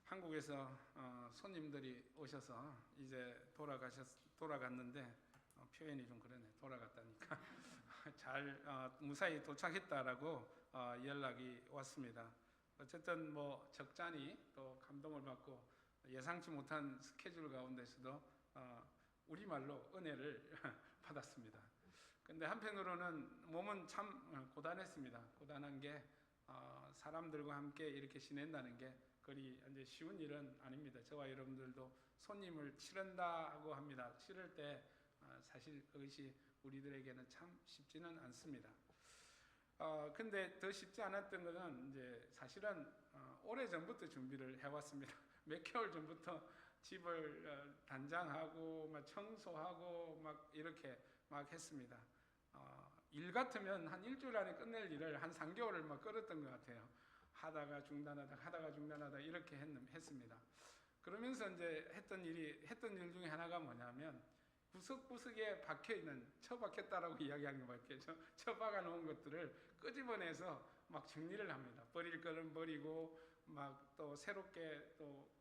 한국에서 손님들이 오셔서 이제 돌아갔는데 표현이 좀 그러네. 돌아갔다니까 잘 무사히 도착했다라고 연락이 왔습니다. 어쨌든 뭐 적잖이 또 감동을 받고 예상치 못한 스케줄 가운데서도 우리말로 은혜를 받았습니다. 근데 한편으로는 몸은 참 고단했습니다. 고단한 게 사람들과 함께 이렇게 지낸다는 게 그리 이제 쉬운 일은 아닙니다. 저와 여러분들도 손님을 치른다고 합니다. 치를 때 사실 그것이 우리들에게는 참 쉽지는 않습니다. 근데 더 쉽지 않았던 것은 이제 사실은 오래 전부터 준비를 해왔습니다. 몇 개월 전부터 집을 단장하고 막 청소하고 막 이렇게 막 했습니다. 일 같으면 한 일주일 안에 끝낼 일을 한 3개월을 막 끌었던 것 같아요. 하다가 중단하다 이렇게 했습니다. 그러면서 이제 했던 일 중에 하나가 뭐냐면 구석구석에 박혀있는, 처박혔다라고 이야기하는 것밖에, 처박아 놓은 것들을 끄집어내서 막 정리를 합니다. 버릴 거는 버리고 막 또 새롭게 또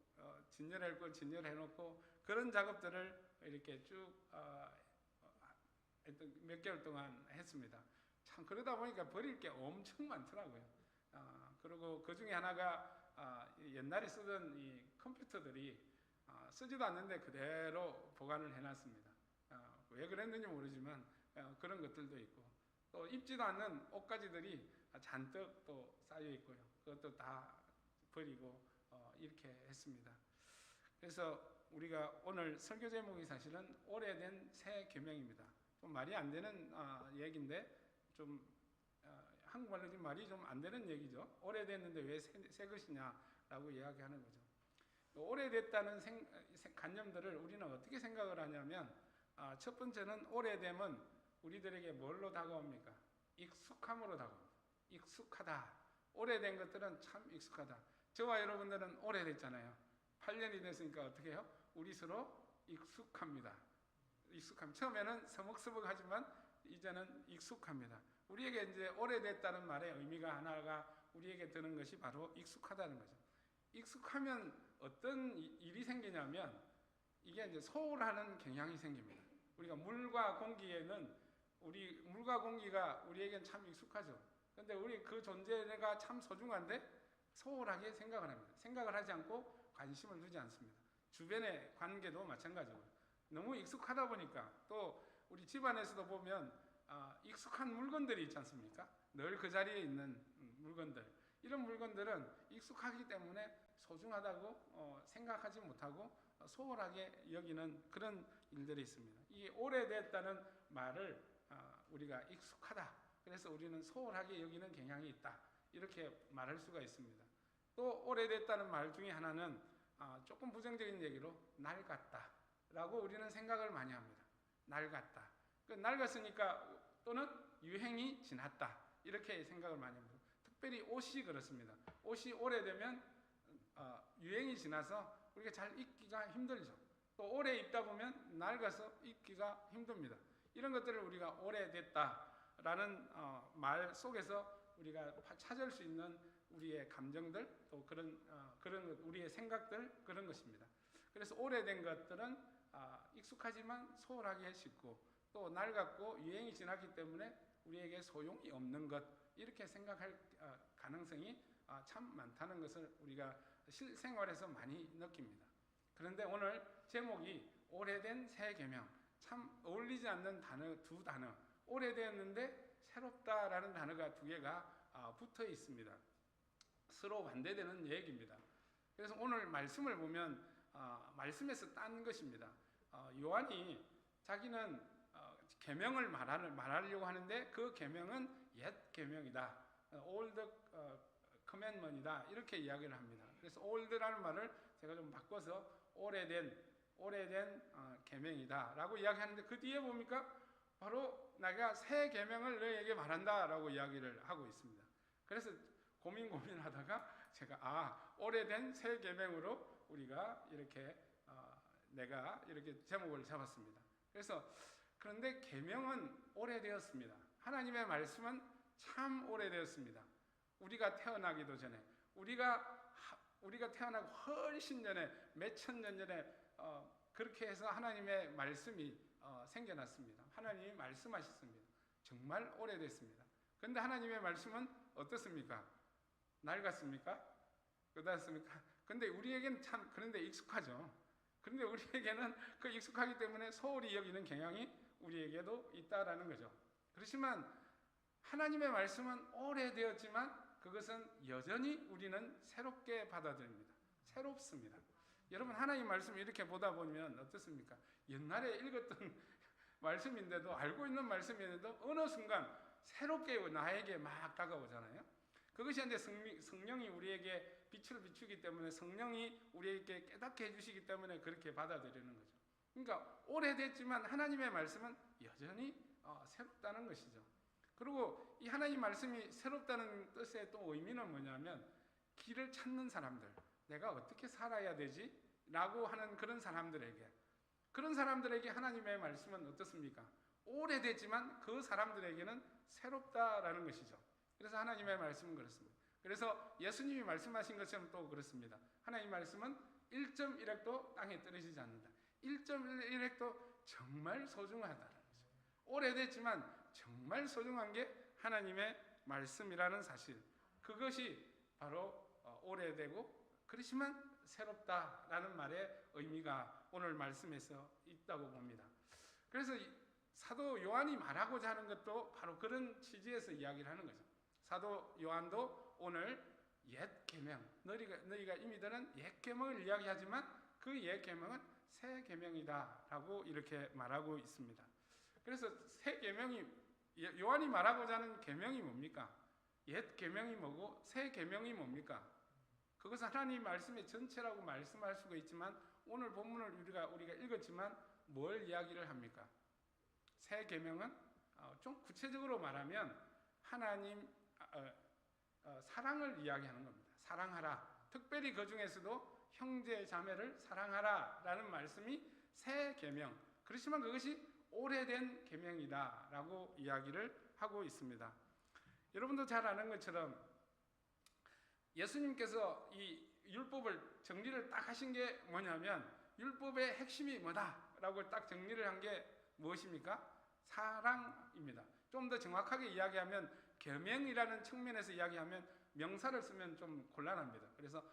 진열할 건 진열해 놓고 그런 작업들을 이렇게 쭉 몇 개월 동안 했습니다. 참 그러다 보니까 버릴 게 엄청 많더라고요. 그리고 그 중에 하나가 옛날에 쓰던 이 컴퓨터들이 쓰지도 않는데 그대로 보관을 해놨습니다. 왜 그랬는지 모르지만 그런 것들도 있고 또 입지도 않는 옷가지들이 잔뜩 또 쌓여 있고요. 그것도 다 버리고 이렇게 했습니다. 그래서 우리가 오늘 설교 제목이 사실은 오래된 새 계명입니다. 좀 말이 안 되는 얘기인데 좀 한국말로 좀 말이 좀 안 되는 얘기죠. 오래됐는데 왜 새 것이냐라고 이야기하는 거죠. 오래됐다는 관념들을 우리는 어떻게 생각을 하냐면 첫 번째는 오래됨은 우리들에게 뭘로 다가옵니까? 익숙함으로 다가옵니다. 익숙하다. 오래된 것들은 참 익숙하다. 저와 여러분들은 오래됐잖아요. 8년이 됐으니까 어떻게 해요? 우리 서로 익숙합니다. 처음에는 서먹서먹하지만 이제는 익숙합니다. 우리에게 이제 오래됐다는 말의 의미가 하나가 우리에게 드는 것이 바로 익숙하다는 거죠. 익숙하면 어떤 일이 생기냐면 이게 이제 소홀하는 경향이 생깁니다. 우리가 물과 공기가 우리에겐 참 익숙하죠. 근데 우리 그 존재가 참 소중한데 소홀하게 생각을 합니다. 생각을 하지 않고 관심을 두지 않습니다. 주변의 관계도 마찬가지고요. 너무 익숙하다 보니까 또 우리 집안에서도 보면 익숙한 물건들이 있지 않습니까? 늘 그 자리에 있는 물건들. 이런 물건들은 익숙하기 때문에 소중하다고 생각하지 못하고 소홀하게 여기는 그런 일들이 있습니다. 이 오래됐다는 말을 우리가 익숙하다. 그래서 우리는 소홀하게 여기는 경향이 있다. 이렇게 말할 수가 있습니다. 또 오래됐다는 말 중에 하나는 조금 부정적인 얘기로 낡았다 라고 우리는 생각을 많이 합니다. 낡았다. 낡았으니까 또는 유행이 지났다 이렇게 생각을 많이 합니다. 특별히 옷이 그렇습니다. 옷이 오래되면 유행이 지나서 우리가 잘 입기가 힘들죠. 또 오래 입다 보면 낡아서 입기가 힘듭니다. 이런 것들을 우리가 오래됐다라는 말 속에서 우리가 찾을 수 있는 우리의 감정들 또 그런 우리의 생각들 그런 것입니다. 그래서 오래된 것들은 익숙하지만 소홀하게 쉽고 또 낡았고 유행이 지났기 때문에 우리에게 소용이 없는 것 이렇게 생각할 가능성이 참 많다는 것을 우리가 실생활에서 많이 느낍니다. 그런데 오늘 제목이 오래된 새 계명 참 어울리지 않는 두 단어 오래되었는데 새롭다라는 단어가 두 개가 붙어 있습니다. 서로 반대되는 얘기입니다. 그래서 오늘 말씀을 보면 말씀에서 딴 것입니다. 요한이 자기는 계명을 말하려고 하는데 그 계명은 옛 계명이다. old commandment이다. 이렇게 이야기를 합니다. 그래서 old라는 말을 제가 좀 바꿔서 오래된 계명이다 라고 이야기하는데 그 뒤에 보니까 바로 내가 새 계명을 너에게 말한다라고 이야기를 하고 있습니다. 그래서 고민하다가 제가 오래된 새 계명으로 우리가 이렇게 내가 이렇게 제목을 잡았습니다. 그래서 그런데 계명은 오래되었습니다. 하나님의 말씀은 참 오래되었습니다. 우리가 태어나기도 전에 우리가 우리가 태어나고 훨씬 전에 몇천 년 전에 그렇게 해서 하나님의 말씀이 생겨났습니다. 하나님이 말씀하셨습니다. 정말 오래됐습니다. 그런데 하나님의 말씀은 어떻습니까? 낡았습니까? 그렇습니까? 근데 우리에게는 참 그런데 익숙하죠. 그런데 우리에게는 그 익숙하기 때문에 소홀히 여기는 경향이 우리에게도 있다라는 거죠. 그렇지만 하나님의 말씀은 오래되었지만 그것은 여전히 우리는 새롭게 받아들입니다. 새롭습니다. 여러분, 하나님 말씀 이렇게 보다 보면 어떻습니까? 옛날에 읽었던 말씀인데도, 알고 있는 말씀인데도 어느 순간 새롭게 나에게 막 다가오잖아요. 그것이 이제 성령이 우리에게 빛을 비추기 때문에, 성령이 우리에게 깨닫게 해주시기 때문에 그렇게 받아들이는 거죠. 그러니까 오래됐지만 하나님의 말씀은 여전히 새롭다는 것이죠. 그리고 이 하나님 말씀이 새롭다는 뜻의 또 의미는 뭐냐면, 길을 찾는 사람들, 내가 어떻게 살아야 되지? 라고 하는 그런 사람들에게 하나님의 말씀은 어떻습니까? 오래됐지만 그 사람들에게는 새롭다라는 것이죠. 그래서 하나님의 말씀은 그렇습니다. 그래서 예수님이 말씀하신 것처럼 또 그렇습니다. 하나님 말씀은 1.1획도 땅에 떨어지지 않는다. 1.1획도 정말 소중하다는 거죠. 오래됐지만 정말 소중한 게 하나님의 말씀이라는 사실, 그것이 바로 오래되고 그렇지만 새롭다라는 말의 의미가 오늘 말씀에서 있다고 봅니다. 그래서 사도 요한이 말하고자 하는 것도 바로 그런 취지에서 이야기를 하는 거죠. 사도 요한도 오늘 옛 계명, 너희가 이미 들은 옛 계명을 이야기하지만 그 옛 계명은 새 계명이다라고 이렇게 말하고 있습니다. 그래서 새 계명이, 요한이 말하고자 하는 계명이 뭡니까? 옛 계명이 뭐고 새 계명이 뭡니까? 그것은 하나님 말씀의 전체라고 말씀할 수가 있지만, 오늘 본문을 우리가 읽었지만 뭘 이야기를 합니까? 새 계명은 좀 구체적으로 말하면 하나님 사랑을 이야기하는 겁니다. 사랑하라. 특별히 그 중에서도 형제 자매를 사랑하라라는 말씀이 새 계명. 그렇지만 그것이 오래된 계명이다라고 이야기를 하고 있습니다. 여러분도 잘 아는 것처럼 예수님께서 이 율법을 정리를 딱 하신 게 뭐냐면, 율법의 핵심이 뭐다라고 딱 정리를 한 게 무엇입니까? 사랑입니다. 좀 더 정확하게 이야기하면, 계명이라는 측면에서 이야기하면 명사를 쓰면 좀 곤란합니다. 그래서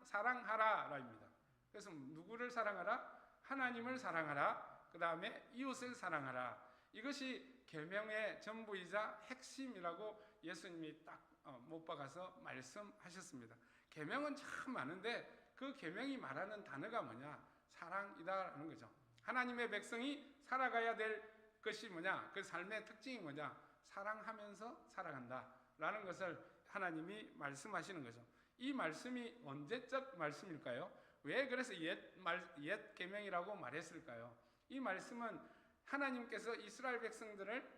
사랑하라라입니다. 그래서 누구를 사랑하라? 하나님을 사랑하라. 그 다음에 이웃을 사랑하라. 이것이 계명의 전부이자 핵심이라고 예수님이 딱 못 박아서 말씀하셨습니다. 계명은 참 많은데 그 계명이 말하는 단어가 뭐냐? 사랑이다라는 거죠. 하나님의 백성이 살아가야 될 것이 뭐냐? 그 삶의 특징이 뭐냐? 사랑하면서 살아간다라는 것을 하나님이 말씀하시는 거죠. 이 말씀이 언제적 말씀일까요? 왜 그래서 옛 계명이라고 말했을까요? 이 말씀은 하나님께서 이스라엘 백성들을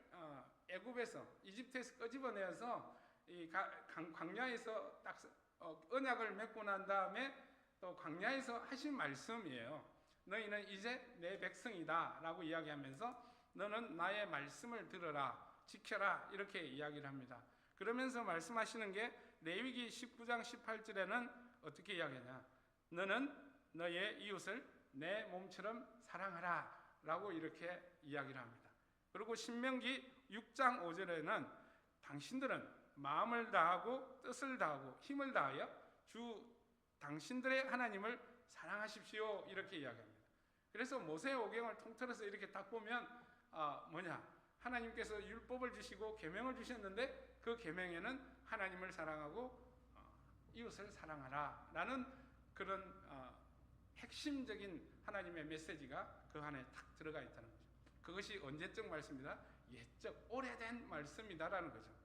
애굽에서, 이집트에서 끄집어내어서 이 광야에서 딱 언약을 맺고 난 다음에 또 광야에서 하신 말씀이에요. 너희는 이제 내 백성이다 라고 이야기하면서 너는 나의 말씀을 들어라, 지켜라, 이렇게 이야기를 합니다. 그러면서 말씀하시는 게 레위기 19장 18절에는 어떻게 이야기하냐? 너는 너의 이웃을 내 몸처럼 사랑하라 라고 이렇게 이야기를 합니다. 그리고 신명기 6장 5절에는 당신들은 마음을 다하고 뜻을 다하고 힘을 다하여 당신들의 하나님을 사랑하십시오, 이렇게 이야기합니다. 그래서 모세오경을 통틀어서 이렇게 딱 보면 하나님께서 율법을 주시고 계명을 주셨는데 그 계명에는 하나님을 사랑하고 이웃을 사랑하라라는 그런 핵심적인 하나님의 메시지가 그 안에 딱 들어가 있다는 거죠. 그것이 언제적 말씀이다? 옛적 오래된 말씀이다라는 거죠.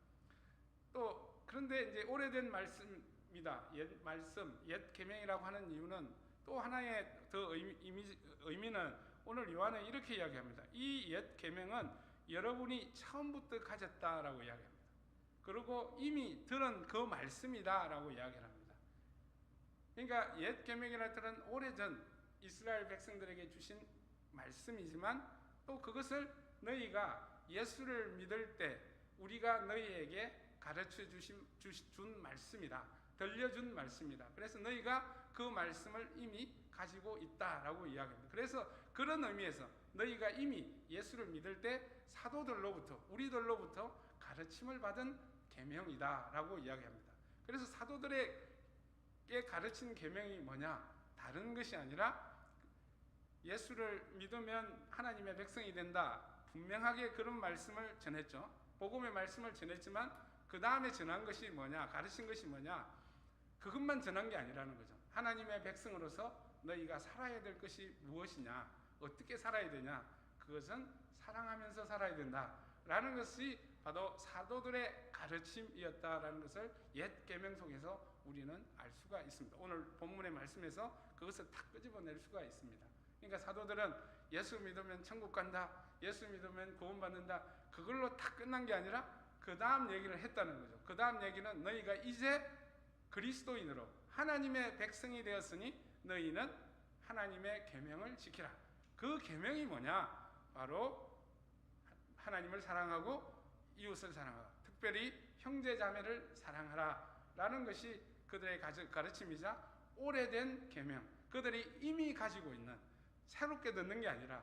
또 그런데 이제 오래된 말씀이다, 옛 말씀, 옛 계명이라고 하는 이유는 또 하나의 더 의미는 오늘 요한은 이렇게 이야기합니다. 이 옛 계명은 여러분이 처음부터 가졌다라고 이야기합니다. 그리고 이미 들은 그 말씀이다라고 이야기를 합니다. 그러니까 옛 계명이라는 뜻은 오래전 이스라엘 백성들에게 주신 말씀이지만 또 그것을 너희가 예수를 믿을 때 우리가 너희에게 가르쳐 준 말씀이다. 들려준 말씀이다. 그래서 너희가 그 말씀을 이미 가지고 있다라고 이야기합니다. 그래서 그런 의미에서 너희가 이미 예수를 믿을 때 사도들로부터, 우리들로부터 가르침을 받은 계명이다라고 이야기합니다. 그래서 사도들에게 가르친 계명이 뭐냐? 다른 것이 아니라 예수를 믿으면 하나님의 백성이 된다. 분명하게 그런 말씀을 전했죠. 복음의 말씀을 전했지만 그 다음에 전한 것이 뭐냐? 가르친 것이 뭐냐? 그것만 전한 게 아니라는 거죠. 하나님의 백성으로서 너희가 살아야 될 것이 무엇이냐? 어떻게 살아야 되냐? 그것은 사랑하면서 살아야 된다라는 것이 바로 사도들의 가르침이었다라는 것을 옛 계명 속에서 우리는 알 수가 있습니다. 오늘 본문의 말씀에서 그것을 다 끄집어낼 수가 있습니다. 그러니까 사도들은 예수 믿으면 천국 간다, 예수 믿으면 구원받는다, 그걸로 다 끝난 게 아니라 그 다음 얘기를 했다는 거죠. 그 다음 얘기는 너희가 이제 그리스도인으로 하나님의 백성이 되었으니 너희는 하나님의 계명을 지키라. 그 계명이 뭐냐? 바로 하나님을 사랑하고 이웃을 사랑하라. 특별히 형제 자매를 사랑하라 라는 것이 그들의 가르침이자 오래된 계명, 그들이 이미 가지고 있는, 새롭게 듣는 게 아니라,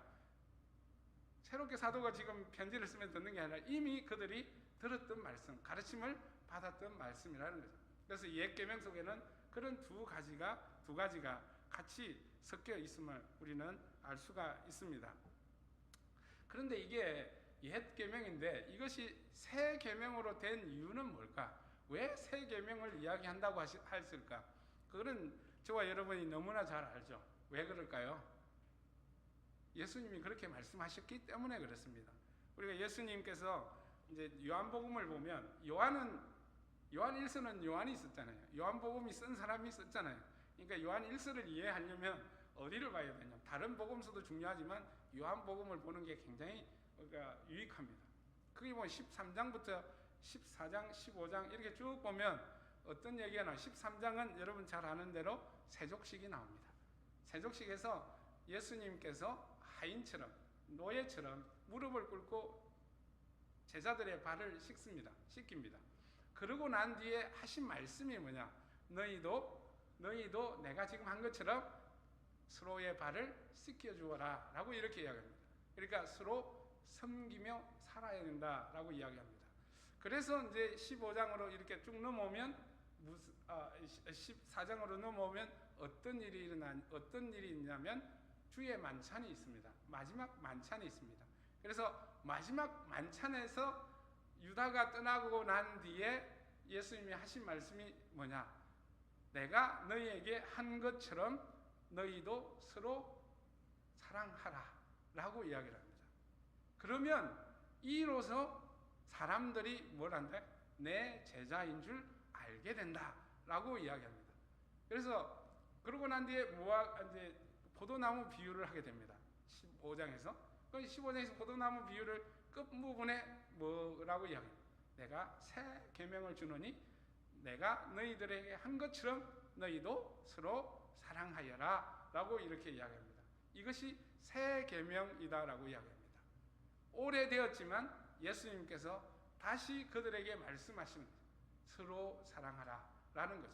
새롭게 사도가 지금 편지를 쓰면 듣는 게 아니라 이미 그들이 들었던 말씀, 가르침을 받았던 말씀이라는 거죠. 그래서 옛 계명 속에는 그런 두 가지가 같이 섞여 있음을 우리는 알 수가 있습니다. 그런데 이게 옛 계명인데 이것이 새 계명으로 된 이유는 뭘까? 왜 새 계명을 이야기한다고 했을까? 그거는 저와 여러분이 너무나 잘 알죠. 왜 그럴까요? 예수님이 그렇게 말씀하셨기 때문에 그렇습니다. 우리가 예수님께서 이제 요한복음을 보면 요한 1서는 요한이 썼잖아요. 요한복음이 쓴 사람이 썼잖아요. 그러니까 요한 1서를 이해하려면 어디를 봐야 되냐? 다른 복음서도 중요하지만 요한복음을 보는 게 굉장히 유익합니다. 거기 보면 13장부터 14장, 15장 이렇게 쭉 보면 어떤 얘기가 나와요? 13장은 여러분 잘 아는 대로 세족식이 나옵니다. 세족식에서 예수님께서 하인처럼, 노예처럼 무릎을 꿇고 제자들의 발을 씻깁니다. 그러고 난 뒤에 하신 말씀이 뭐냐? 너희도 내가 지금 한 것처럼 서로의 발을 씻겨주어라 라고 이렇게 이야기합니다. 그러니까 서로 섬기며 살아야 된다라고 이야기합니다. 그래서 이제 15장으로 이렇게 쭉 넘어오면 14장으로 넘어오면 어떤 일이 있냐면 주의 만찬이 있습니다. 마지막 만찬이 있습니다. 그래서 마지막 만찬에서 유다가 떠나고 난 뒤에 예수님이 하신 말씀이 뭐냐? 내가 너희에게 한 것처럼 너희도 서로 사랑하라 라고 이야기를 합니다. 그러면 이로써 사람들이 뭘 한다? 내 제자인 줄 알게 된다 라고 이야기합니다. 그래서 그러고 난 뒤에 이제 포도나무 비유를 하게 됩니다. 15장에서 15장에서 포도나무 비유를 끝부분에 뭐라고 이야기합니다. 내가 새 계명을 주노니 내가 너희들에게 한 것처럼 너희도 서로 사랑하여라 라고 이렇게 이야기합니다. 이것이 새 계명이다라고 이야기합니다. 오래되었지만 예수님께서 다시 그들에게 말씀하신 서로 사랑하라 라는 거죠.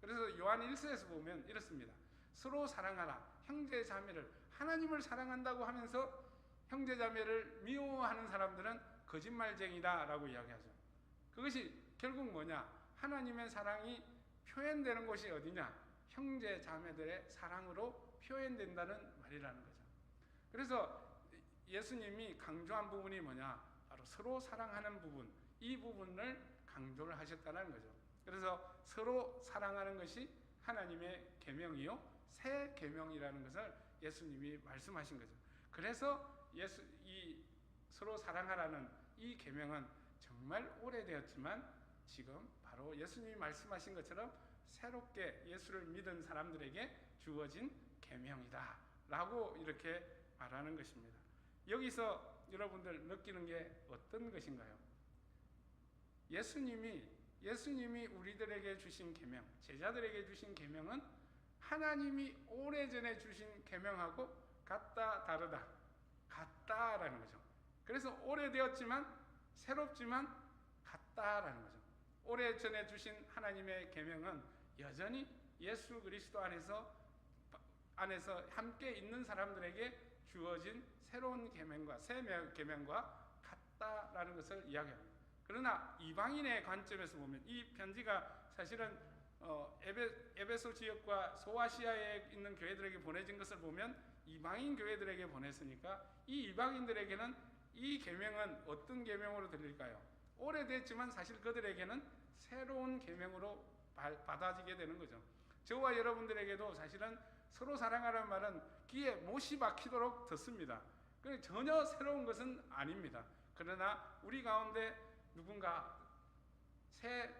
그래서 요한 1서에서 보면 이렇습니다. 서로 사랑하라. 형제 자매를, 하나님을 사랑한다고 하면서 형제 자매를 미워하는 사람들은 거짓말쟁이다 라고 이야기하죠. 그것이 결국 뭐냐? 하나님의 사랑이 표현되는 곳이 어디냐? 형제 자매들의 사랑으로 표현된다는 말이라는 거죠. 그래서 예수님이 강조한 부분이 뭐냐? 바로 서로 사랑하는 부분, 이 부분을 강조를 하셨다는 거죠. 그래서 서로 사랑하는 것이 하나님의 계명이요, 새 계명이라는 것을 예수님이 말씀하신 거죠. 그래서 이 서로 사랑하라는 이 계명은 정말 오래되었지만 지금 바로 예수님이 말씀하신 것처럼 새롭게 예수를 믿은 사람들에게 주어진 계명이다 라고 이렇게 말하는 것입니다. 여기서 여러분들 느끼는 게 어떤 것인가요? 예수님이 우리들에게 주신 계명, 제자들에게 주신 계명은 하나님이 오래전에 주신 계명하고 같다 다르다, 같다라는 거죠. 그래서 오래되었지만 새롭지만 같다라는 거죠. 오래전에 주신 하나님의 계명은 여전히 예수 그리스도 안에서 함께 있는 사람들에게 주어진 새로운 계명과 새 계명과 같다라는 것을 이야기합니다. 그러나 이방인의 관점에서 보면 이 편지가 사실은 에베소 지역과 소아시아에 있는 교회들에게 보내진 것을 보면 이방인 교회들에게 보냈으니까 이 이방인들에게는 이 계명은 어떤 계명으로 들릴까요? 오래됐지만 사실 그들에게는 새로운 계명으로 받아지게 되는 거죠. 저와 여러분들에게도 사실은 서로 사랑하라는 말은 귀에 못이 박히도록 듣습니다. 전혀 새로운 것은 아닙니다. 그러나 우리 가운데 누군가 새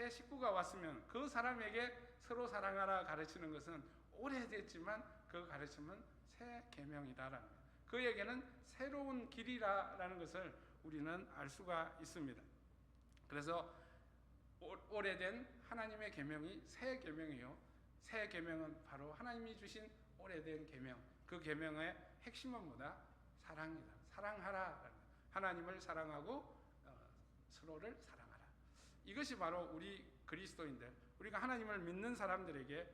식구가 왔으면 그 사람에게 서로 사랑하라 가르치는 것은 오래됐지만 그 가르침은 새 계명이다라는 거예요. 그에게는 새로운 길이라는 것을 우리는 알 수가 있습니다. 그래서 오래된 하나님의 계명이 새 계명이요. 새 계명은 바로 하나님이 주신 오래된 계명. 그 계명의 핵심은 뭐다? 사랑이다. 사랑하라. 하나님을 사랑하고 서로를 사랑하라. 이것이 바로 우리 그리스도인들, 우리가 하나님을 믿는 사람들이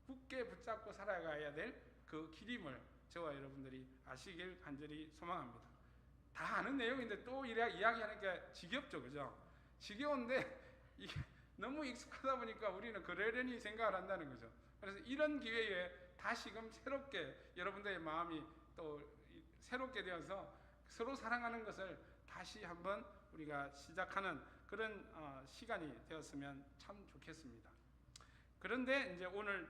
굳게 붙잡고 살아가야 될 그 길임을 저와 여러분들이 아시길 간절히 소망합니다. 다 아는 내용인데 또 이야기하니까 지겹죠, 그죠? 지겨운데 이게 너무 익숙하다 보니까 우리는 그러려니 생각을 한다는 거죠. 그래서 이런 기회에 다시금 새롭게 여러분들의 마음이 또 새롭게 되어서 서로 사랑하는 것을 다시 한번 우리가 시작하는 그런 시간이 되었으면 참 좋겠습니다. 그런데 이제 오늘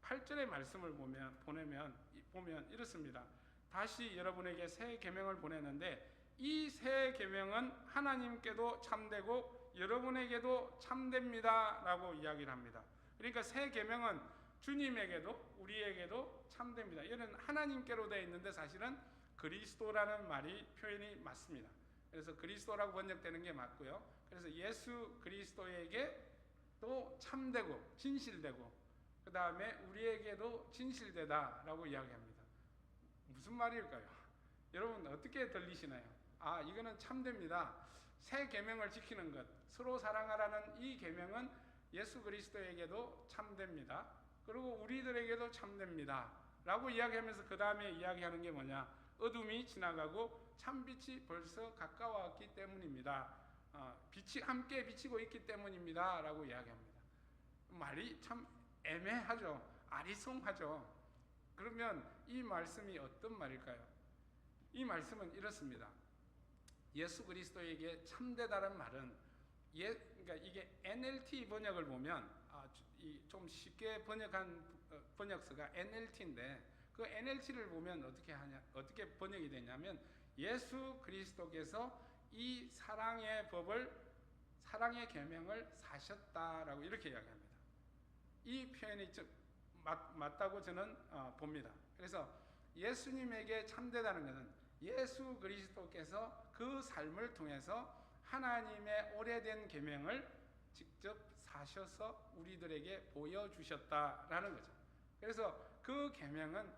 8절의 말씀을 보면 이렇습니다. 다시 여러분에게 새 계명을 보내는데 이 새 계명은 하나님께도 참되고 여러분에게도 참됩니다라고 이야기를 합니다. 그러니까 새 계명은 주님에게도 우리에게도 참됩니다. 이는 하나님께로 되어 있는데 사실은 그리스도라는 말이 표현이 맞습니다. 그래서 그리스도라고 번역되는 게 맞고요. 그래서 예수 그리스도에게 또 참되고 진실되고 그 다음에 우리에게도 진실되다라고 이야기합니다. 무슨 말일까요? 여러분 어떻게 들리시나요? 아, 이거는 참됩니다. 새 계명을 지키는 것, 서로 사랑하라는 이 계명은 예수 그리스도에게도 참됩니다. 그리고 우리들에게도 참됩니다. 라고 이야기하면서 그 다음에 이야기하는 게 뭐냐? 어둠이 지나가고 참빛이 벌써 가까웠기 때문입니다. 빛이 함께 비치고 있기 때문입니다. 라고 이야기합니다. 말이 참 애매하죠. 아리송하죠. 그러면 이 말씀이 어떤 말일까요? 이 말씀은 이렇습니다. 예수 그리스도에게 참되다는 말은 그러니까 이게 NLT 번역을 보면 좀 쉽게 번역한 번역서가 NLT인데 그 NLT를 보면 어떻게 번역이 되냐면 예수 그리스도께서 이 사랑의 계명을 사셨다라고 이렇게 이야기합니다. 이 표현이 맞다고 저는 봅니다. 그래서 예수님에게 참되다는 것은 예수 그리스도께서 그 삶을 통해서 하나님의 오래된 계명을 직접 사셔서 우리들에게 보여주셨다라는 거죠. 그래서 그 계명은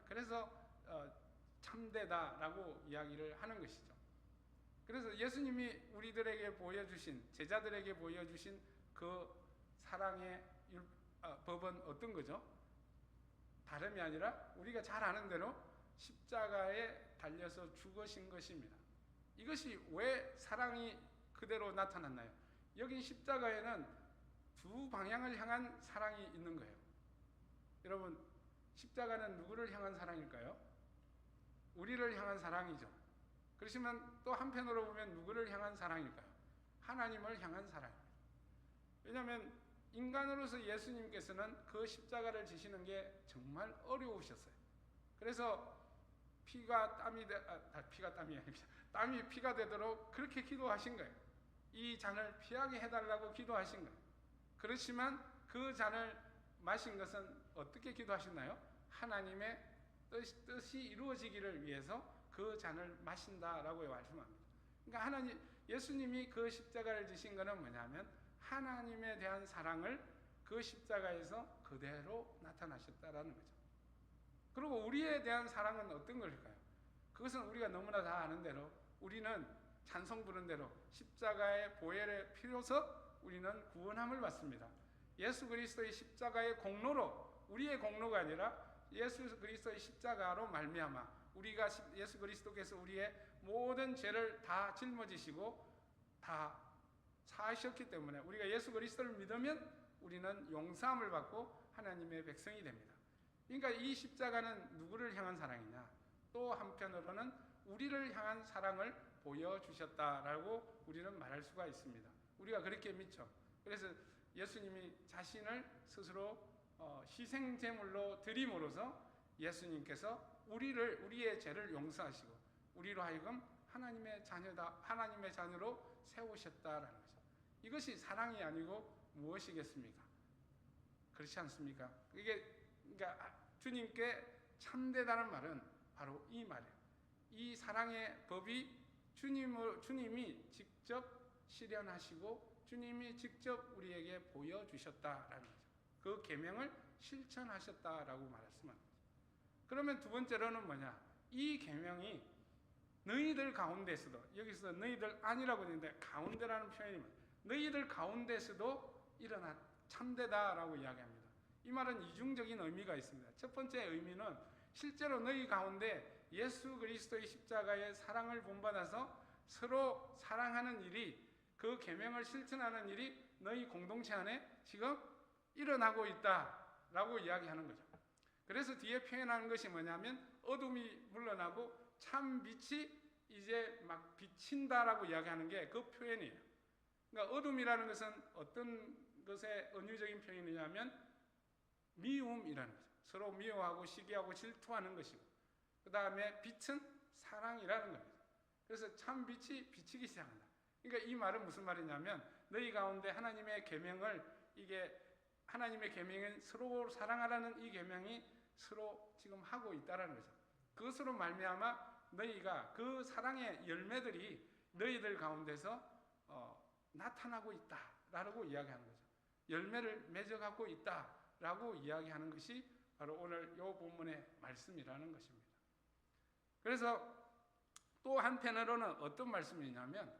참되다라고 이야기를 하는 것이죠. 그래서 예수님이 우리들에게 보여주신, 제자들에게 보여주신 그 사랑의 법은 어떤 거죠? 다름이 아니라 우리가 잘 아는 대로 십자가에 달려서 죽으신 것입니다. 이것이 왜 사랑이 그대로 나타났나요? 여기 십자가에는 두 방향을 향한 사랑이 있는 거예요. 여러분, 십자가는 누구를 향한 사랑일까요? 우리를 향한 사랑이죠. 그렇지만 또 한편으로 보면 누구를 향한 사랑일까요? 하나님을 향한 사랑입니다. 왜냐하면 인간으로서 예수님께서는 그 십자가를 지시는 게 정말 어려우셨어요. 그래서 땀이 피가 되도록 그렇게 기도하신 거예요. 이 잔을 피하게 해달라고 기도하신 거예요. 그렇지만 그 잔을 마신 것은 어떻게 기도하셨나요? 하나님의 뜻이 이루어지기를 위해서 그 잔을 마신다라고 말씀합니다. 그러니까 예수님이 그 십자가를 지신 것은 뭐냐면 하나님에 대한 사랑을 그 십자가에서 그대로 나타나셨다라는 거죠. 그리고 우리에 대한 사랑은 어떤 걸까요? 그것은 우리가 너무나 다 아는 대로 우리는 찬송 부른 대로 십자가의 보혈의 피로서 우리는 구원함을 받습니다. 예수 그리스도의 십자가의 공로로, 우리의 공로가 아니라 예수 그리스도의 십자가로 말미암아 우리가 예수 그리스도께서 우리의 모든 죄를 다 짊어지시고 다 사하셨기 때문에 우리가 예수 그리스도를 믿으면 우리는 용서함을 받고 하나님의 백성이 됩니다. 그러니까 이 십자가는 누구를 향한 사랑이냐? 또 한편으로는 우리를 향한 사랑을 보여주셨다라고 우리는 말할 수가 있습니다. 우리가 그렇게 믿죠. 그래서 예수님이 자신을 스스로 희생제물로 드림으로써 예수님께서 우리의 죄를 용서하시고 우리로 하여금 하나님의 자녀로 세우셨다라는 거죠. 이것이 사랑이 아니고 무엇이겠습니까? 그렇지 않습니까? 그러니까 주님께 참되다는 말은 바로 이 말이에요. 이 사랑의 법이 주님이 직접 실현하시고 주님이 직접 우리에게 보여주셨다라는 거죠. 그 계명을 실천하셨다라고 말씀합니다. 그러면 두 번째로는 뭐냐? 이 계명이 너희들 가운데서도, 여기서 너희들 아니라고 되는데 가운데라는 표현이 너희들 가운데서도 일어나 참되다라고 이야기합니다. 이 말은 이중적인 의미가 있습니다. 첫 번째 의미는 실제로 너희 가운데 예수 그리스도의 십자가의 사랑을 본받아서 서로 사랑하는 일이, 그 계명을 실천하는 일이 너희 공동체 안에 지금 일어나고 있다라고 이야기하는 거죠. 그래서 뒤에 표현하는 것이 뭐냐면 어둠이 물러나고 참 빛이 이제 막 비친다라고 이야기하는 게 그 표현이에요. 그러니까 어둠이라는 것은 어떤 것의 은유적인 표현이냐면 미움이라는 거죠. 서로 미워하고 시기하고 질투하는 것이고, 그 다음에 빛은 사랑이라는 겁니다. 그래서 참 빛이 비치기 시작한다. 그러니까 이 말은 무슨 말이냐면 너희 가운데 하나님의 계명을, 이게 하나님의 계명은 서로 사랑하라는 이 계명이 서로 지금 하고 있다라는 거죠. 그것으로 말미암아 너희가 그 사랑의 열매들이 너희들 가운데서 나타나고 있다라고 이야기하는 거죠. 열매를 맺어가고 있다라고 이야기하는 것이 바로 오늘 이 본문의 말씀이라는 것입니다. 그래서 또 한편으로는 어떤 말씀이냐면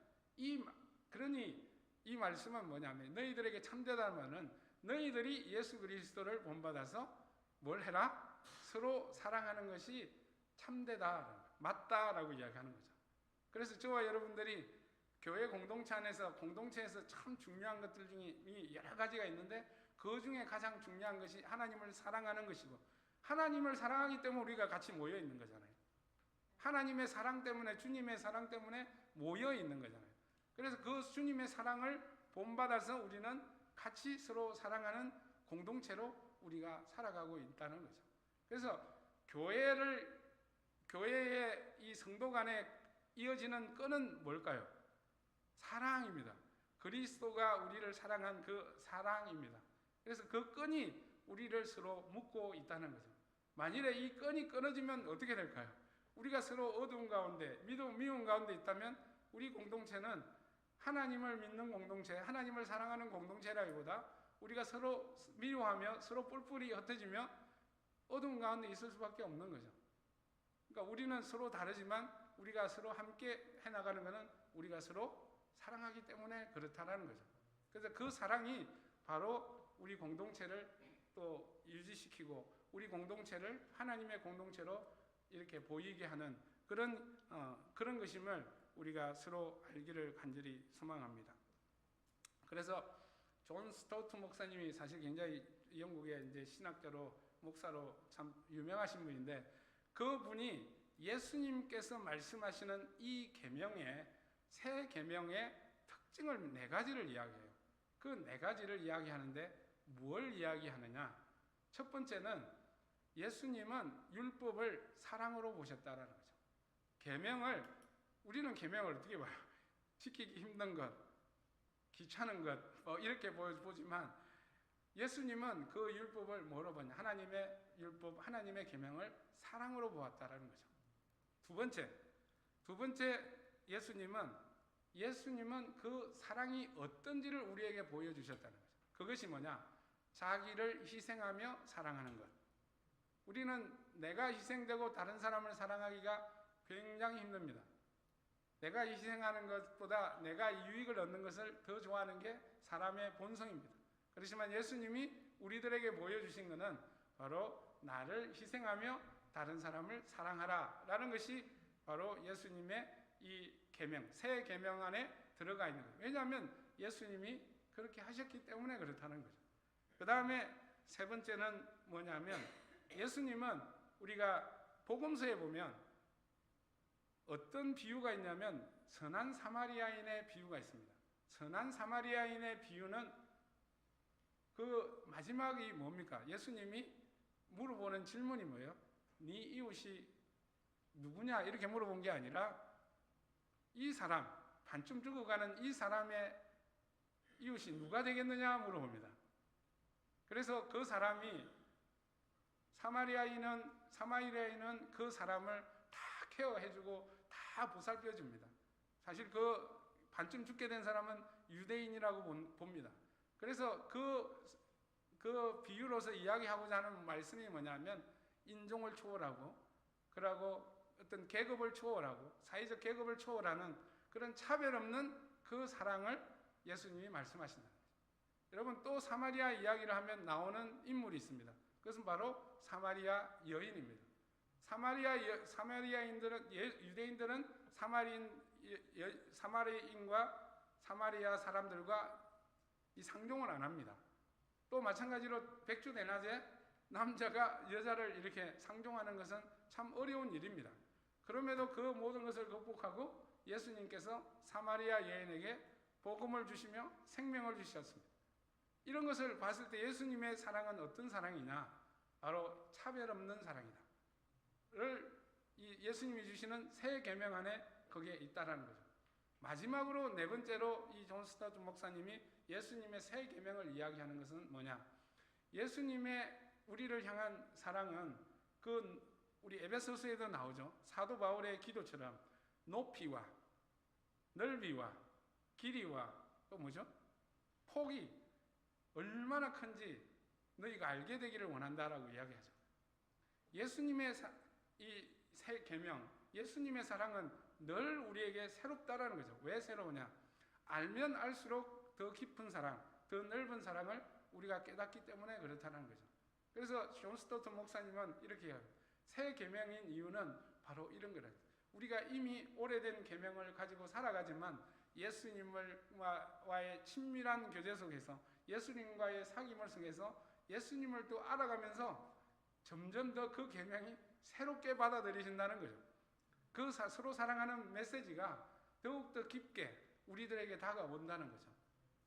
그러니 이 말씀은 뭐냐면 너희들에게 참되다는 말은 너희들이 예수 그리스도를 본받아서 뭘 해라? 서로 사랑하는 것이 참되다, 맞다라고 이야기하는 거죠. 그래서 저와 여러분들이 교회 공동체에서 참 중요한 것들 중에 여러 가지가 있는데 그 중에 가장 중요한 것이 하나님을 사랑하는 것이고, 하나님을 사랑하기 때문에 우리가 같이 모여 있는 거잖아요. 하나님의 사랑 때문에, 주님의 사랑 때문에 모여 있는 거잖아요. 그래서 그 주님의 사랑을 본받아서 우리는 같이 서로 사랑하는 공동체로 우리가 살아가고 있다는 거죠. 그래서 교회의 이 성도 간에 이어지는 끈은 뭘까요? 사랑입니다. 그리스도가 우리를 사랑한 그 사랑입니다. 그래서 그 끈이 우리를 서로 묶고 있다는 거죠. 만일에 이 끈이 끊어지면 어떻게 될까요? 우리가 서로 어두운 가운데, 미움 가운데 있다면 우리 공동체는 하나님을 믿는 공동체, 하나님을 사랑하는 공동체라기보다 우리가 서로 미워하며 서로 뿔뿔이 흩어지며 어두운 가운데 있을 수밖에 없는 거죠. 그러니까 우리는 서로 다르지만 우리가 서로 함께 해나가는 것은 우리가 서로 사랑하기 때문에 그렇다는 거죠. 그래서 그 사랑이 바로 우리 공동체를 또 유지시키고 우리 공동체를 하나님의 공동체로 이렇게 보이게 하는 그런 것임을 우리가 서로 알기를 간절히 소망합니다. 그래서 존 스타우트 목사님이 사실 굉장히 영국의 이제 신학자로 목사로 참 유명하신 분인데, 그분이 예수님께서 말씀하시는 이 계명의 새 계명의 특징을 4가지를 이야기해요. 그 4가지를 이야기하는데 뭘 이야기하느냐? 첫 번째는 예수님은 율법을 사랑으로 보셨다라는 거죠. 우리는 계명을 어떻게 봐요? 지키기 힘든 것, 귀찮은 것, 이렇게 보지만 예수님은 그 율법을 뭐로 보냐? 하나님의 율법, 하나님의 계명을 사랑으로 보았다라는 거죠. 두 번째 예수님은 그 사랑이 어떤지를 우리에게 보여주셨다는 거죠. 그것이 뭐냐? 자기를 희생하며 사랑하는 것. 우리는 내가 희생되고 다른 사람을 사랑하기가 굉장히 힘듭니다. 내가 희생하는 것보다 내가 유익을 얻는 것을 더 좋아하는 게 사람의 본성입니다. 그렇지만 예수님이 우리들에게 보여주신 것은 바로 나를 희생하며 다른 사람을 사랑하라 라는 것이 바로 예수님의 이 계명, 새 계명 안에 들어가 있는 거예요. 왜냐하면 예수님이 그렇게 하셨기 때문에 그렇다는 거죠. 그 다음에 세 번째는 뭐냐면 예수님은 우리가 복음서에 보면 어떤 비유가 있냐면 선한 사마리아인의 비유가 있습니다. 선한 사마리아인의 비유는 그 마지막이 뭡니까? 예수님이 물어보는 질문이 뭐예요? 네 이웃이 누구냐? 이렇게 물어본 게 아니라 이 사람, 반쯤 죽어가는 이 사람의 이웃이 누가 되겠느냐 물어봅니다. 그래서 그 사람이 사마리아인은 그 사람을 다 케어해주고 다 보살펴줍니다. 사실 그 반쯤 죽게 된 사람은 유대인이라고 봅니다. 그래서 그 비유로서 이야기하고자 하는 말씀이 뭐냐면 인종을 초월하고 그러고 어떤 계급을 초월하고 사회적 계급을 초월하는 그런 차별 없는 그 사랑을 예수님이 말씀하신다. 여러분 또 사마리아 이야기를 하면 나오는 인물이 있습니다. 그것은 바로 사마리아 여인입니다. 사마리아인들은 유대인들은 사마리인과 사마리아 사람들과 이 상종을 안 합니다. 또 마찬가지로 백주대낮에 남자가 여자를 이렇게 상종하는 것은 참 어려운 일입니다. 그럼에도 그 모든 것을 극복하고 예수님께서 사마리아 여인에게 복음을 주시며 생명을 주셨습니다. 이런 것을 봤을 때 예수님의 사랑은 어떤 사랑이냐? 바로 차별 없는 사랑이다. 예수님이 주시는 새 계명 안에 거기에 있다라는 거죠. 마지막으로 네 번째로 이 존 스타트 목사님이 예수님의 새 계명을 이야기하는 것은 뭐냐? 예수님의 우리를 향한 사랑은 우리 에베소서에도 나오죠. 사도 바울의 기도처럼 높이와 넓이와 길이와 또 뭐죠? 폭이 얼마나 큰지 너희가 알게 되기를 원한다라고 이야기하죠. 예수님의 이 새 계명, 예수님의 사랑은 늘 우리에게 새롭다라는 거죠. 왜 새로우냐? 알면 알수록 더 깊은 사랑, 더 넓은 사랑을 우리가 깨닫기 때문에 그렇다는 거죠. 그래서 존 스토트 목사님은 이렇게 해요. 새 계명인 이유는 바로 이런 거래요. 우리가 이미 오래된 계명을 가지고 살아가지만 예수님과의 친밀한 교제 속에서 예수님과의 사귐을 속에서 예수님을 또 알아가면서 점점 더 그 계명이 새롭게 받아들이신다는 거죠. 그 서로 사랑하는 메시지가 더욱더 깊게 우리들에게 다가온다는 거죠.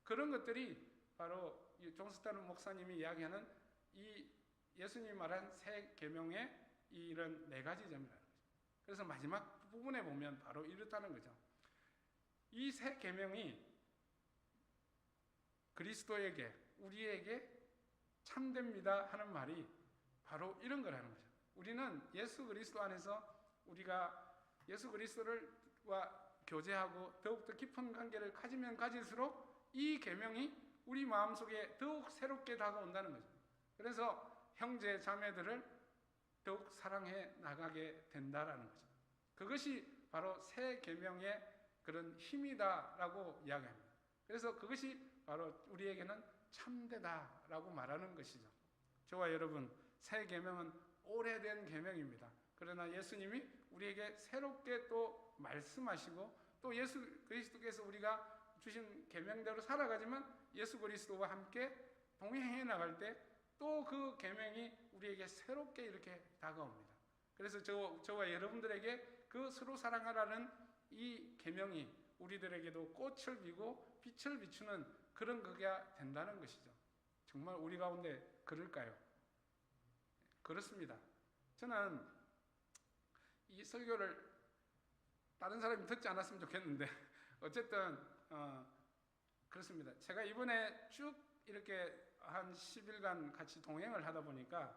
그런 것들이 바로 존 스타트 목사님이 이야기하는 이 예수님이 말한 새 계명의 이런 네 가지 점이라는 거죠. 그래서 마지막 부분에 보면 바로 이렇다는 거죠. 이 새 계명이 그리스도에게 우리에게 참됩니다 하는 말이 바로 이런 거라는 거죠. 우리는 예수 그리스도 안에서 우리가 예수 그리스도와 교제하고 더욱더 깊은 관계를 가지면 가질수록 이 계명이 우리 마음속에 더욱 새롭게 다가온다는 거죠. 그래서 형제 자매들을 더욱 사랑해 나가게 된다라는 거죠. 그것이 바로 새 계명의 그런 힘이다라고 이야기합니다. 그래서 그것이 바로 우리에게는 참되다라고 말하는 것이죠. 저와 여러분, 새 계명은 오래된 계명입니다. 그러나 예수님이 우리에게 새롭게 또 말씀하시고 또 예수 그리스도께서 우리가 주신 계명대로 살아가지만 예수 그리스도와 함께 동행해 나갈 때 또 그 계명이 우리에게 새롭게 이렇게 다가옵니다. 그래서 저와 여러분들에게 그 서로 사랑하라는 이 계명이 우리들에게도 꽃을 피고 빛을 비추는 그런 거가 된다는 것이죠. 정말 우리 가운데 그럴까요? 그렇습니다. 저는 이 설교를 다른 사람이 듣지 않았으면 좋겠는데 어쨌든 그렇습니다. 제가 이번에 쭉 이렇게 한 10일간 같이 동행을 하다 보니까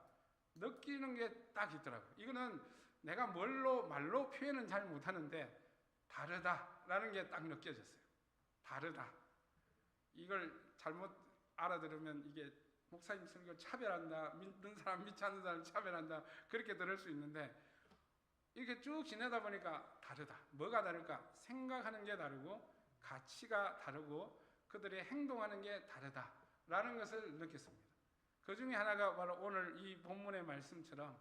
느끼는 게 딱 있더라고요. 이거는 내가 말로 표현은 잘 못하는데 다르다라는 게 딱 느껴졌어요. 다르다. 이걸 잘못 알아들으면 이게 목사님 설교 차별한다, 믿는 사람 믿지 않는 사람 차별한다 그렇게 들을 수 있는데 이렇게 쭉 지내다 보니까 다르다. 뭐가 다를까? 생각하는 게 다르고 가치가 다르고 그들의 행동하는 게 다르다라는 것을 느꼈습니다. 그 중에 하나가 바로 오늘 이 본문의 말씀처럼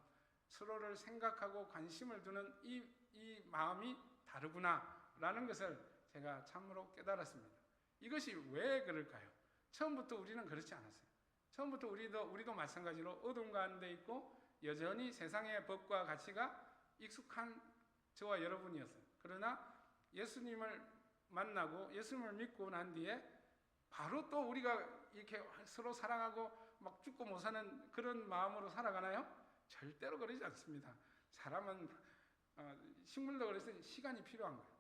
서로를 생각하고 관심을 두는 이 마음이 다르구나라는 것을 제가 참으로 깨달았습니다. 이것이 왜 그럴까요? 처음부터 우리는 그렇지 않았어요. 처음부터 우리도 마찬가지로 어둠 가운데 있고 여전히 세상의 법과 가치가 익숙한 저와 여러분이었어요. 그러나 예수님을 만나고 예수님을 믿고 난 뒤에 바로 또 우리가 이렇게 서로 사랑하고 막 죽고 못 사는 그런 마음으로 살아가나요? 절대로 그러지 않습니다. 사람은 식물도 그래서 시간이 필요한 거예요.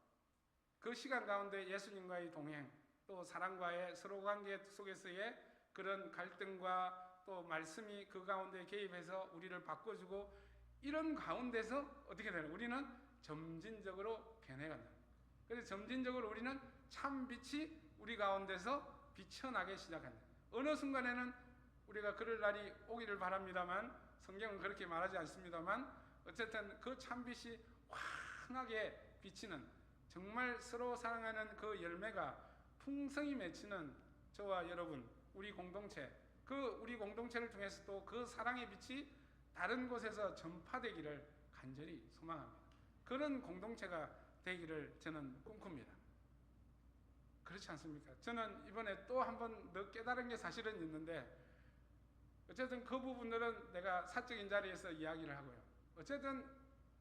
그 시간 가운데 예수님과의 동행, 또 사랑과의 서로 관계 속에서의 그런 갈등과 또 말씀이 그 가운데 개입해서 우리를 바꿔주고 이런 가운데서 어떻게 되나요? 우리는 점진적으로 변해간다. 그래서 점진적으로 우리는 참 빛이 우리 가운데서 비쳐나기 시작한다. 어느 순간에는 우리가 그럴 날이 오기를 바랍니다만 성경은 그렇게 말하지 않습니다만 어쨌든 그 참빛이 환하게 비치는 정말 서로 사랑하는 그 열매가 풍성히 맺히는 저와 여러분 우리 공동체 우리 공동체를 통해서 또 그 사랑의 빛이 다른 곳에서 전파되기를 간절히 소망합니다. 그런 공동체가 되기를 저는 꿈꿉니다. 그렇지 않습니까? 저는 이번에 또 한 번 더 깨달은 게 사실은 있는데 어쨌든 그 부분들은 내가 사적인 자리에서 이야기를 하고요. 어쨌든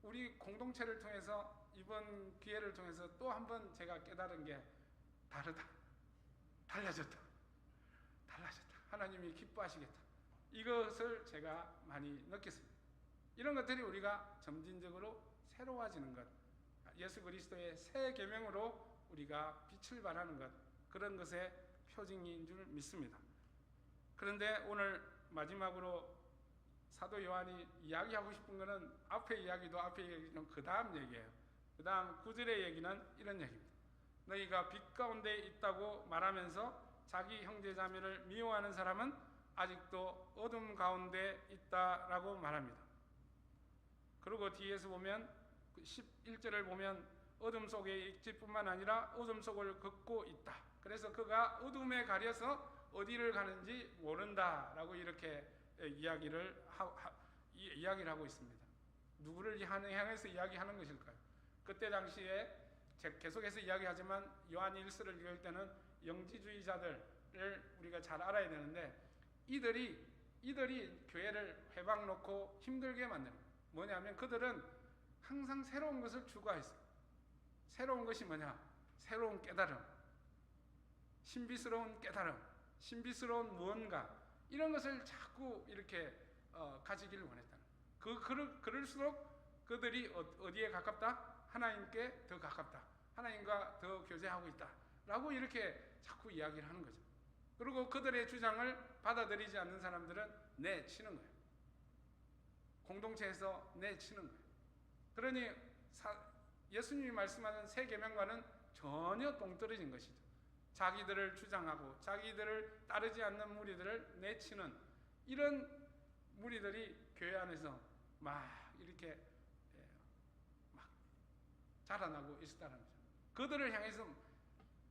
우리 공동체를 통해서 이번 기회를 통해서 또 한 번 제가 깨달은 게 다르다. 달라졌다. 하나님이 기뻐하시겠다. 이것을 제가 많이 느꼈습니다. 이런 것들이 우리가 점진적으로 새로워지는 것, 예수 그리스도의 새 계명으로 우리가 빛을 발하는 것, 그런 것의 표징인 줄 믿습니다. 그런데 오늘 마지막으로 사도 요한이 이야기하고 싶은 것은 앞에 이야기도 앞에 얘기는 그 다음 얘기예요. 그 다음 9절의 얘기는 이런 얘기입니다. 너희가 빛 가운데 있다고 말하면서 자기 형제 자매를 미워하는 사람은 아직도 어둠 가운데 있다라고 말합니다. 그리고 뒤에서 보면 11절을 보면 어둠 속에 있을 뿐만 아니라 어둠 속을 걷고 있다. 그래서 그가 어둠에 가려서 어디를 가는지 모른다라고 이렇게 이야기를 하고 있습니다. 누구를 향해서 이야기하는 것일까요? 그때 당시에 계속해서 이야기하지만 요한 1서를 읽을 때는 영지주의자들을 우리가 잘 알아야 되는데 이들이 교회를 회방 놓고 힘들게 만드는 거예요. 뭐냐면 그들은 항상 새로운 것을 추구했어요. 새로운 것이 뭐냐? 새로운 깨달음, 신비스러운 깨달음, 신비스러운 무언가 이런 것을 자꾸 이렇게 가지기를 원했다는 거예요. 그럴수록 그들이 어디에 가깝다? 하나님께 더 가깝다. 하나님과 더 교제하고 있다. 라고 이렇게 자꾸 이야기를 하는 거죠. 그리고 그들의 주장을 받아들이지 않는 사람들은 내치는 거예요. 공동체에서 내치는 거예요. 그러니 예수님이 말씀하는 새 계명과는 전혀 동떨어진 것이죠. 자기들을 주장하고 자기들을 따르지 않는 무리들을 내치는 이런 무리들이 교회 안에서 막 이렇게 막 자라나고 있었다는 거죠. 그들을 향해서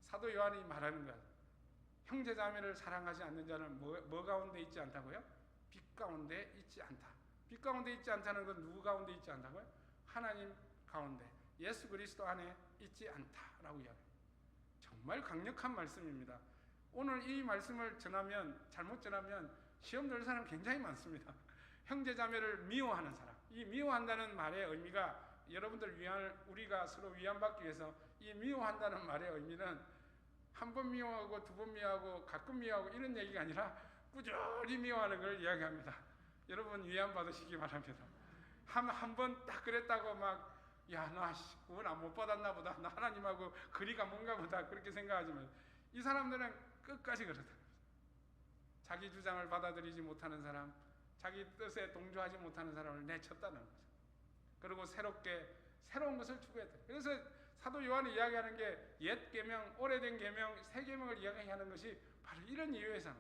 사도 요한이 말하는 것, 형제 자매를 사랑하지 않는 자는 뭐 가운데 있지 않다고요? 빛 가운데 있지 않다. 빛 가운데 있지 않다는 건 누구 가운데 있지 않다고요? 하나님 가운데, 예수 그리스도 안에 있지 않다라고 이야기해요. 정말 강력한 말씀입니다. 오늘 이 말씀을 잘못 전하면 시험 들 사람 굉장히 많습니다. 형제 자매를 미워하는 사람. 이 미워한다는 말의 의미가 여러분들 우리가 서로 위안받기 위해서 이 미워한다는 말의 의미는 한 번 미워하고 두 번 미워하고 가끔 미워하고 이런 얘기가 아니라 꾸준히 미워하는 걸 이야기합니다. 여러분 위안받으시기 바랍니다. 한 번 딱 그랬다고 막 나 구원 안 못 받았나 보다. 나 하나님하고 거리가 뭔가 보다. 그렇게 생각하지만 이 사람들은 끝까지 그렇다. 자기 주장을 받아들이지 못하는 사람, 자기 뜻에 동조하지 못하는 사람을 내쳤다는 거죠. 그리고 새로운 것을 추구했다. 그래서 사도 요한이 이야기하는 게 옛 계명, 오래된 계명, 새 계명을 이야기하는 것이 바로 이런 이유에서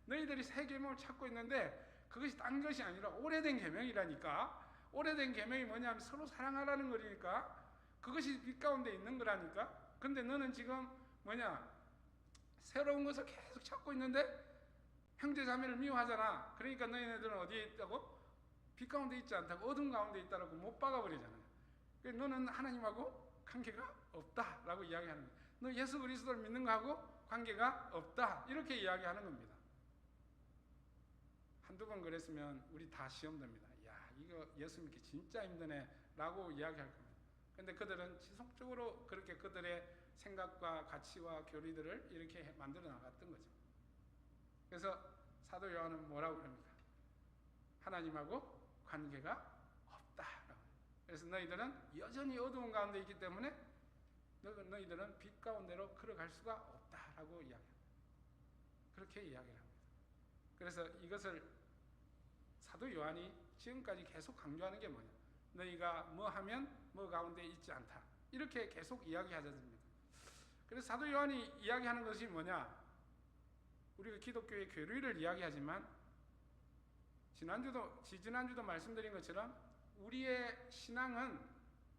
너희들이 새 계명을 찾고 있는데 그것이 딴 것이 아니라 오래된 계명이라니까. 오래된 계명이 뭐냐면 서로 사랑하라는 거니까 그것이 빛 가운데 있는 거라니까. 근데 너는 지금 뭐냐 새로운 것을 계속 찾고 있는데 형제 자매를 미워하잖아. 그러니까 너희네들은 어디에 있다고? 빛 가운데 있지 않다고 어둠 가운데 있다라고 못 박아버리잖아요. 그래서 너는 하나님하고 관계가 없다라고 이야기하는 거예요. 너 예수 그리스도를 믿는 거하고 관계가 없다 이렇게 이야기하는 겁니다. 한두 번 그랬으면 우리 다 시험 됩니다. 야 이거 예수 믿기 진짜 힘드네 라고 이야기할 겁니다. 근데 그들은 지속적으로 그렇게 그들의 생각과 가치와 교리들을 이렇게 만들어 나갔던 거죠. 그래서 사도 요한은 뭐라고 그럽니까? 하나님하고 관계가 없다라고. 그래서 너희들은 여전히 어두운 가운데 있기 때문에 너희들은 빛 가운데로 걸어갈 수가 없다라고 이야기합니다. 그렇게 이야기를 합니다. 그래서 이것을 사도 요한이 지금까지 계속 강조하는 게 뭐냐? 너희가 뭐 하면 뭐 가운데 있지 않다. 이렇게 계속 이야기하지 않습니까? 그래서 사도 요한이 이야기하는 것이 뭐냐? 우리가 기독교의 교리를 이야기하지만 지난주도 말씀드린 것처럼 우리의 신앙은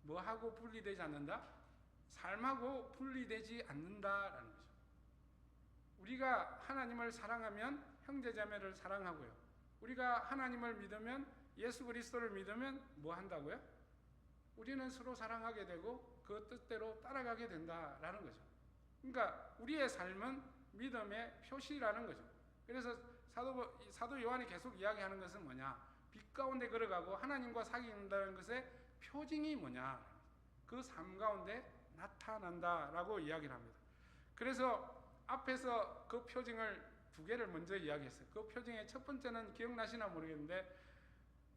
뭐하고 분리되지 않는다? 삶하고 분리되지 않는다라는 거죠. 우리가 하나님을 사랑하면 형제자매를 사랑하고요. 우리가 하나님을 믿으면 예수 그리스도를 믿으면 뭐 한다고요? 우리는 서로 사랑하게 되고 그 뜻대로 따라가게 된다라는 거죠. 그러니까 우리의 삶은 믿음의 표시라는 거죠. 그래서 사도 요한이 계속 이야기하는 것은 뭐냐? 빛 가운데 걸어가고 하나님과 사귄다는 것의 표징이 뭐냐? 그 삶 가운데 나타난다라고 이야기를 합니다. 그래서 앞에서 그 표징을 두 개를 먼저 이야기했어요. 그 표징의 첫 번째는 기억나시나 모르겠는데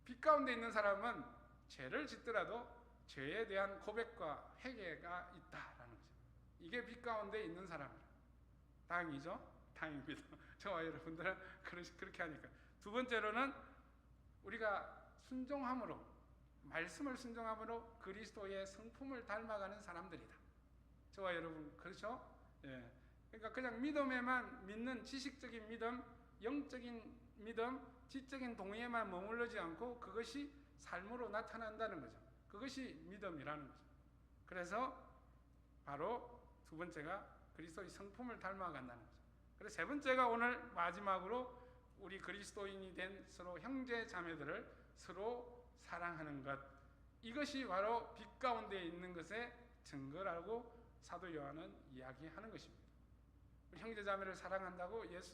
빛 가운데 있는 사람은 죄를 짓더라도 죄에 대한 고백과 회개가 있다라는 거죠. 이게 빛 가운데 있는 사람이라. 다행이죠? 다행입니다. 저와 여러분들은 그렇게 하니까. 두 번째로는 우리가 순종함으로 말씀을 순종함으로 그리스도의 성품을 닮아가는 사람들이다. 저와 여러분 그렇죠? 예. 그러니까 그냥 믿음에만 믿는 지식적인 믿음, 영적인 믿음, 지적인 동의에만 머무르지 않고 그것이 삶으로 나타난다는 거죠. 그것이 믿음이라는 거죠. 그래서 바로 두 번째가 그리스도의 성품을 닮아간다는 거죠. 그래서 세 번째가 오늘 마지막으로 우리 그리스도인이 된 서로 형제 자매들을 서로 사랑하는 것. 이것이 바로 빛 가운데 있는 것의 증거라고 사도 요한은 이야기하는 것입니다. 형제 자매를 사랑한다고 예수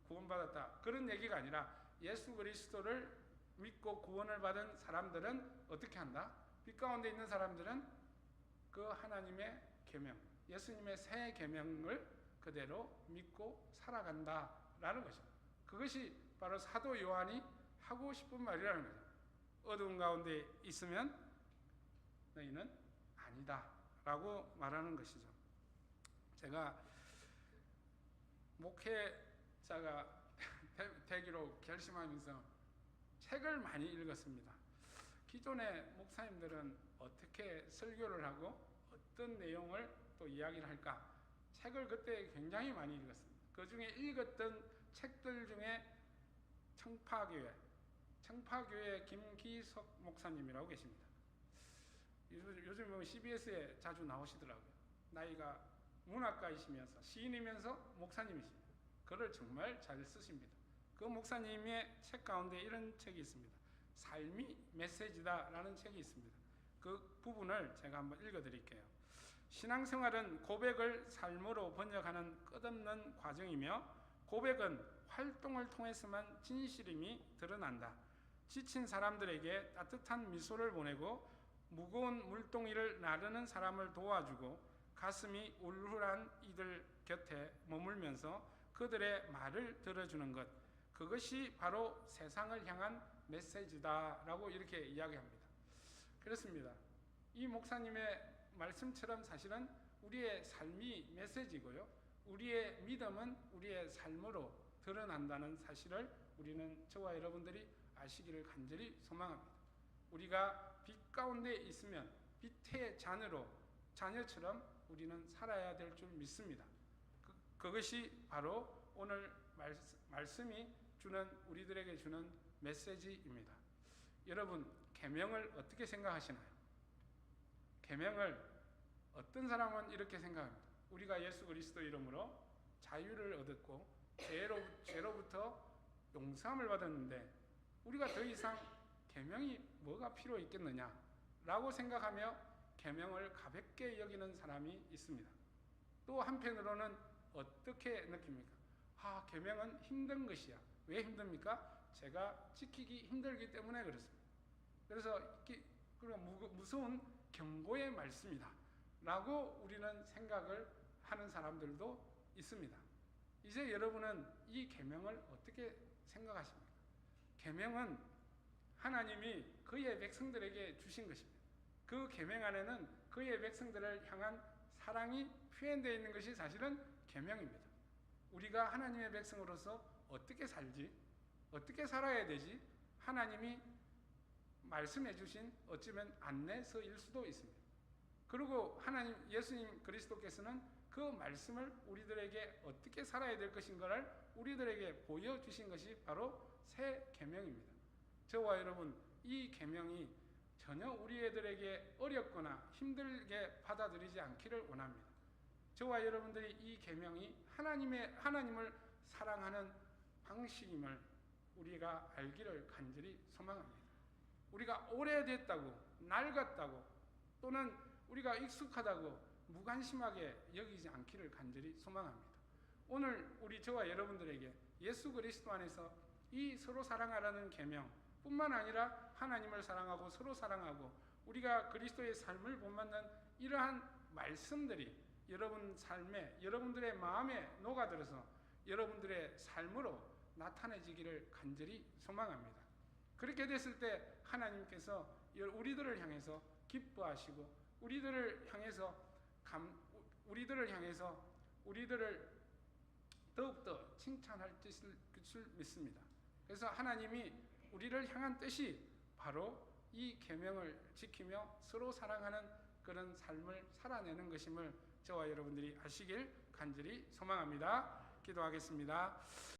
구원받았다. 그런 얘기가 아니라 예수 그리스도를 믿고 구원을 받은 사람들은 어떻게 한다? 빛 가운데 있는 사람들은 그 하나님의 계명, 예수님의 새 계명을 그대로 믿고 살아간다라는 것입니다. 그것이 바로 사도 요한이 하고 싶은 말이라는 거죠. 어두운 가운데 있으면 너희는 아니다 라고 말하는 것이죠. 제가 목회자가 되기로 결심하면서 책을 많이 읽었습니다. 기존의 목사님들은 어떻게 설교를 하고 어떤 내용을 또 이야기를 할까? 책을 그때 굉장히 많이 읽었습니다. 그 중에 읽었던 책들 중에 청파교회 김기석 목사님이라고 계십니다. 요즘 CBS에 자주 나오시더라고요. 나이가 문학가이시면서 시인이면서 목사님이십니다. 글을 정말 잘 쓰십니다. 그 목사님의 책 가운데 이런 책이 있습니다. 삶이 메시지다 라는 책이 있습니다. 그 부분을 제가 한번 읽어드릴게요. 신앙생활은 고백을 삶으로 번역하는 끝없는 과정이며 고백은 활동을 통해서만 진실임이 드러난다. 지친 사람들에게 따뜻한 미소를 보내고 무거운 물동이를 나르는 사람을 도와주고 가슴이 울울한 이들 곁에 머물면서 그들의 말을 들어주는 것, 그것이 바로 세상을 향한 메시지다라고 이렇게 이야기합니다. 그렇습니다. 이 목사님의 말씀처럼 사실은 우리의 삶이 메시지고요. 우리의 믿음은 우리의 삶으로 드러난다는 사실을 우리는 저와 여러분들이 아시기를 간절히 소망합니다. 우리가 빛 가운데 있으면 빛의 자녀처럼 우리는 살아야 될 줄 믿습니다. 그것이 바로 오늘 말씀이 우리들에게 주는 메시지입니다. 여러분, 계명을 어떻게 생각하시나요? 계명을 어떤 사람은 이렇게 생각합니다. 우리가 예수 그리스도 이름으로 자유를 얻었고 죄로부터 용서함을 받았는데 우리가 더 이상 계명이 뭐가 필요 있겠느냐라고 생각하며 계명을 가볍게 여기는 사람이 있습니다. 또 한편으로는 어떻게 느낍니까? 계명은 힘든 것이야. 왜 힘듭니까? 제가 지키기 힘들기 때문에 그렇습니다. 그래서 무서운 경고의 말씀이다 라고 우리는 생각을 하는 사람들도 있습니다. 이제 여러분은 이 계명을 어떻게 생각하십니까? 계명은 하나님이 그의 백성들에게 주신 것입니다. 그 계명 안에는 그의 백성들을 향한 사랑이 표현되어 있는 것이 사실은 계명입니다. 우리가 하나님의 백성으로서 어떻게 살지, 어떻게 살아야 되지, 하나님이 말씀해 주신 어쩌면 안내서일 수도 있습니다. 그리고 예수님 그리스도께서는 그 말씀을 우리들에게 어떻게 살아야 될 것인가를 우리들에게 보여주신 것이 바로 새 계명입니다. 저와 여러분, 이 계명이 전혀 우리 애들에게 어렵거나 힘들게 받아들이지 않기를 원합니다. 저와 여러분들이 이 계명이 하나님을 사랑하는 방식임을 우리가 알기를 간절히 소망합니다. 우리가 오래됐다고, 낡았다고, 또는 우리가 익숙하다고 무관심하게 여기지 않기를 간절히 소망합니다. 오늘 저와 여러분들에게 예수 그리스도 안에서 이 서로 사랑하라는 계명 뿐만 아니라 하나님을 사랑하고 서로 사랑하고 우리가 그리스도의 삶을 본받는 이러한 말씀들이 여러분 삶에, 여러분들의 마음에 녹아들어서 여러분들의 삶으로 나타내지기를 간절히 소망합니다. 그렇게 됐을 때 하나님께서 우리들을 향해서 기뻐하시고 우리들을 향해서 더욱더 칭찬할 것을 믿습니다. 그래서 하나님이 우리를 향한 뜻이 바로 이 계명을 지키며 서로 사랑하는 그런 삶을 살아내는 것임을 저와 여러분들이 아시길 간절히 소망합니다. 기도하겠습니다.